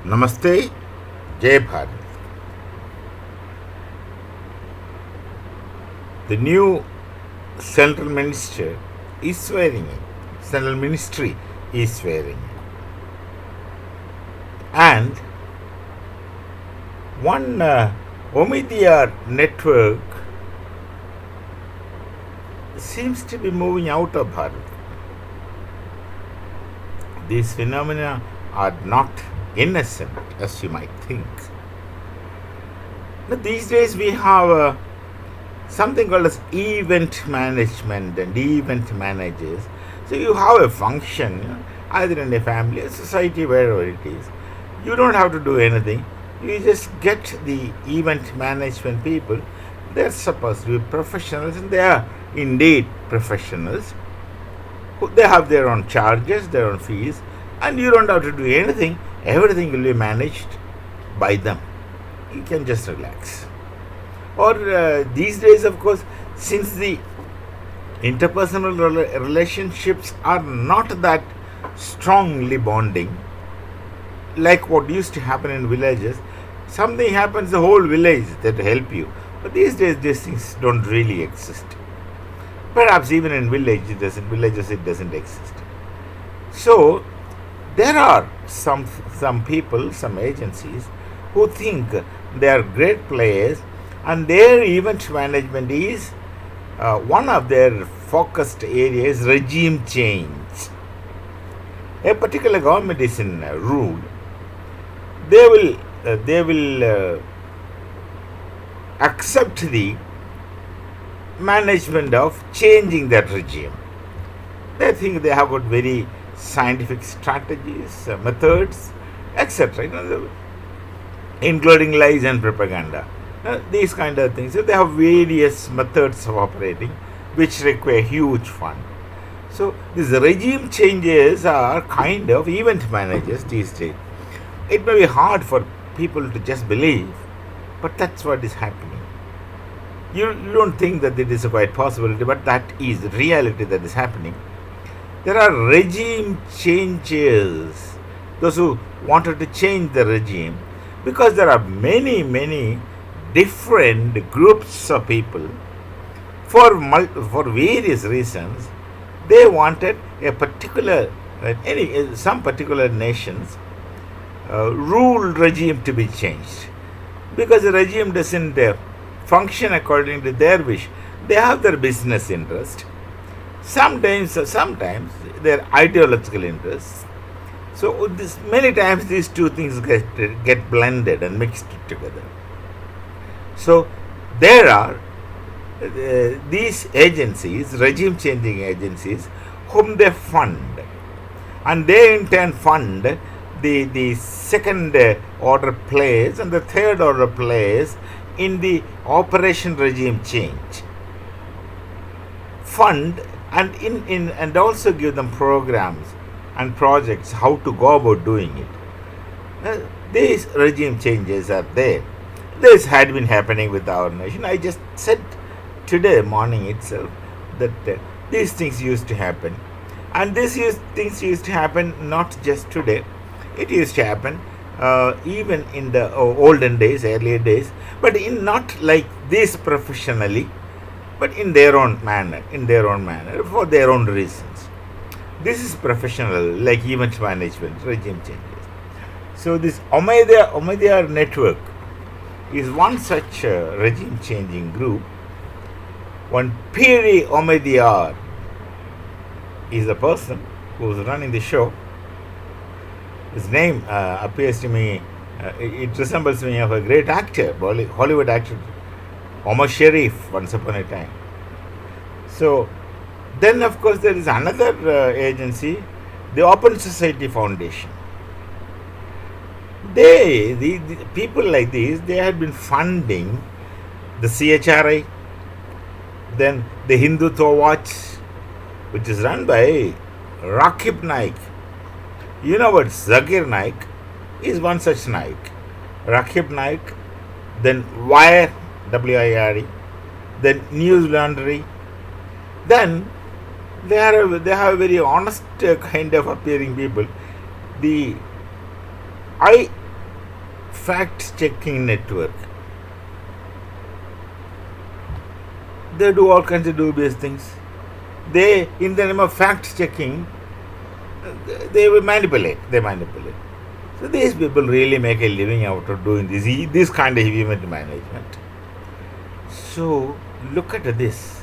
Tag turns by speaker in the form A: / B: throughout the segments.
A: Namaste, Jai Bharat. The new central minister is swearing in. Central ministry is swearing in. And one Omidyar network seems to be moving out of Bharat. These phenomena are not innocent, as you might think. But these days we have something called as event management and event managers. So you have a function, either in a family, a society, wherever it is. You don't have to do anything. You just get the event management people. They're supposed to be professionals, and they are indeed professionals. They have their own charges, their own fees, and you don't have to do anything. Everything will be managed by them. You can just relax. Or these days, of course, since the interpersonal relationships are not that strongly bonding, like what used to happen in villages, something happens, the whole village that help you. But these days, these things don't really exist. Perhaps even in villages it doesn't exist. So there are some people, some agencies who think they are great players, and their event management is one of their focused areas, regime change. A particular government is in rule. They will accept the management of changing that regime. They think they have got very scientific strategies, methods, etc., including lies and propaganda. These kind of things. So they have various methods of operating which require huge fund. So these regime changes are kind of event managers these days. It may be hard for people to just believe, but that's what is happening. You don't think that it is a quite possibility, but that is the reality that is happening. There are regime changes, those who wanted to change the regime, because there are many different groups of people for various reasons. They wanted a particular some particular nation's rule regime to be changed, because the regime doesn't function according to their wish. They have their business interest, sometimes their ideological interests. So many times these two things get blended and mixed together. So there are these agencies, regime changing agencies, whom they fund, and they in turn fund the second order players and the third order players in the operation regime change. Fund and also give them programs and projects how to go about doing it. These regime changes are there. This had been happening with our nation. I just said today morning itself that these things used to happen, and things used to happen not just today. It used to happen even in the olden days, earlier days, but in not like this professionally, but in their own manner, for their own reasons. This is professional, like event management, regime changes. So this Omidyar network is one such regime changing group. One Piri Omidyar is the person who is running the show. His name appears to me, it resembles me of a great actor, Hollywood actor, Omar Sharif, once upon a time. So then, of course, there is another agency, the Open Society Foundation. The people like these, they had been funding the CHRI, then the Hindutva Watch, which is run by Rakib Naik. You know what? Zakir Naik is one such Naik. Rakib Naik, then Wire, WIRE, then News Laundry. Then they have very honest kind of appearing people. The fact-checking network. They do all kinds of dubious things. They, in the name of fact-checking, they will manipulate. They manipulate. So these people really make a living out of doing this kind of event management. So look at this.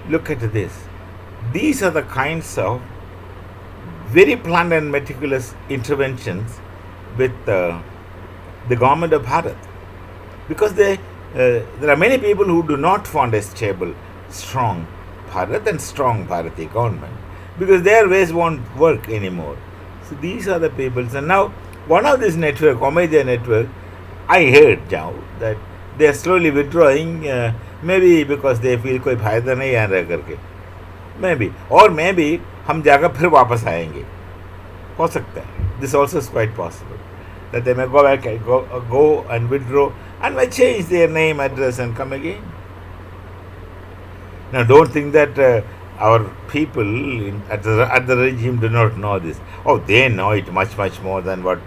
A: Look at this. These are the kinds of very planned and meticulous interventions with the government of Bharat, because there are many people who do not want a stable, strong Bharat and strong Bharati government, because their ways won't work anymore. So these are the peoples. And now one of this network, Omedia network, I heard now that they are slowly withdrawing, maybe because they feel कोई फायदा नहीं यहाँ रह करके, maybe, or maybe हम जाकर फिर वापस आएंगे, हो सकता है. This also is quite possible that they may go back and go and withdraw and may change their name, address and come again. Now don't think that our people at the regime do not know this. Oh, they know it much more than what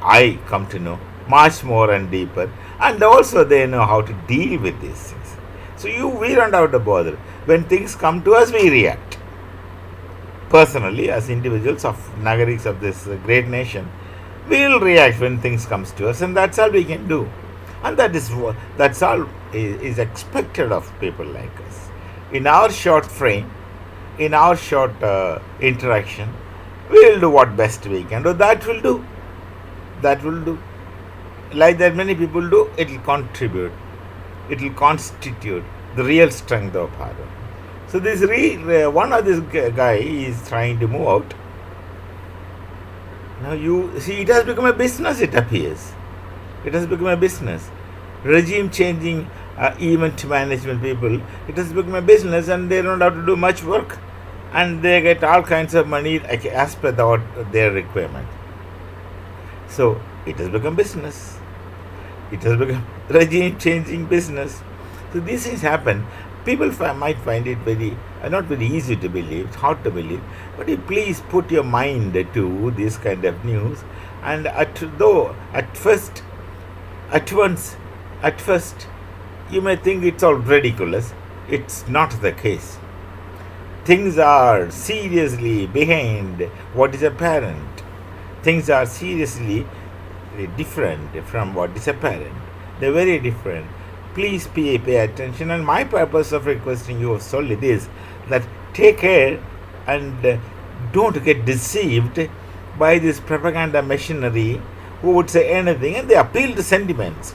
A: I come to know, much more and deeper, and also they know how to deal with these things. So we don't have to bother. When things come to us, we react. Personally, as individuals of Nagariks of this great nation, we will react when things comes to us, and that's all we can do. And that's all is expected of people like us. In our short frame, in our short interaction, we will do what best we can do. That will do. That will do. Like that many people do, it will contribute. It will constitute the real strength of Bharat. So this one of this guy is trying to move out. Now you see, it has become a business, it appears. It has become a business. Regime changing event management people, it has become a business, and they don't have to do much work, and they get all kinds of money as per their requirement. So it has become business. It has become regime changing business. So these things happen. People might find it not very easy to believe, it's hard to believe, but you please put your mind to this kind of news. And at first you may think it's all ridiculous. It's not the case. Things are seriously behind what is apparent. Things are seriously different from what is apparent. They're very different. Please pay attention. And my purpose of requesting you solely is that take care and don't get deceived by this propaganda machinery who would say anything, and they appeal to sentiments.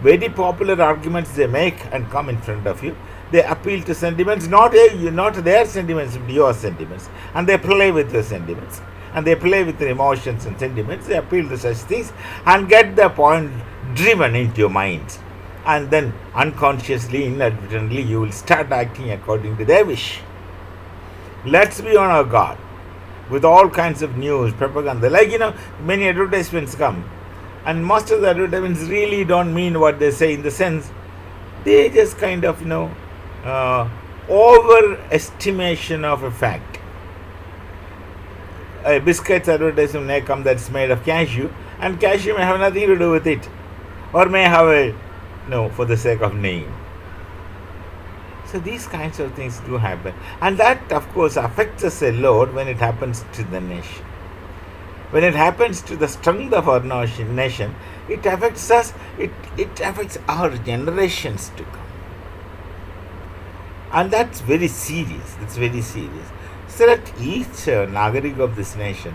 A: Very popular arguments they make and come in front of you. They appeal to sentiments, not their sentiments, but your sentiments. And they play with your sentiments. And they play with your emotions and sentiments. They appeal to such things and get the point driven into your minds. And then unconsciously, inadvertently, you will start acting according to their wish. Let's be on our guard with all kinds of news, propaganda. Like, many advertisements come, and most of the advertisements really don't mean what they say, in the sense they just kind of, overestimation of a fact. A biscuits advertisement may come that's made of cashew, and cashew may have nothing to do with it, or may have for the sake of name. So these kinds of things do happen, and that of course affects us a lot when it happens to the nation. When it happens to the strength of our nation, it affects us, it affects our generations to come. And that's very serious. That's very serious. So let each Nagarik of this nation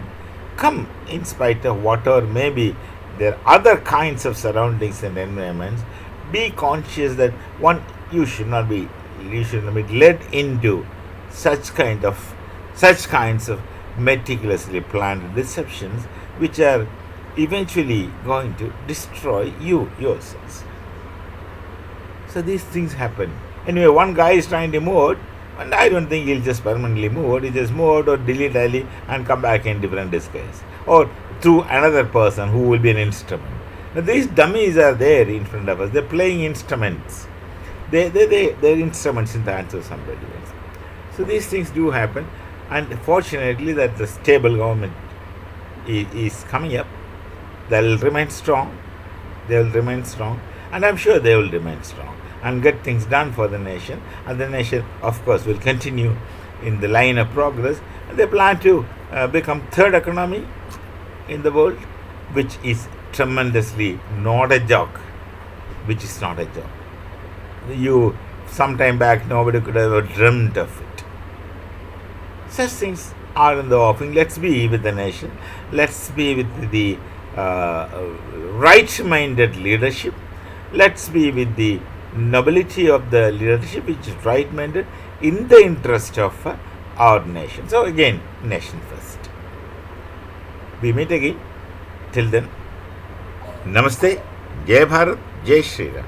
A: come, in spite of whatever maybe there are other kinds of surroundings and environments, be conscious that you should not be led into such kinds of meticulously planned deceptions, which are eventually going to destroy yourselves. So these things happen. Anyway, one guy is trying to move out, and I don't think he'll just permanently move out. He'll just move out or delete early and come back in different disguise, or through another person who will be an instrument. Now these dummies are there in front of us. They're playing instruments. They're instruments in the hands of somebody else. So these things do happen, and fortunately that the stable government is coming up, they'll remain strong. They will remain strong, and I'm sure they will remain strong and get things done for the nation. And the nation, of course, will continue in the line of progress. And they plan to become third economy in the world, which is tremendously not a joke. Which is not a joke. Some time back, nobody could have ever dreamt of it. Such things are in the offing. Let's be with the nation. Let's be with the right-minded leadership. Let's be with the nobility of the leadership, which is right-minded in the interest of our nation. So again, nation first. We meet again. Till then, Namaste, Jai Bharat, Jai Shri Ram.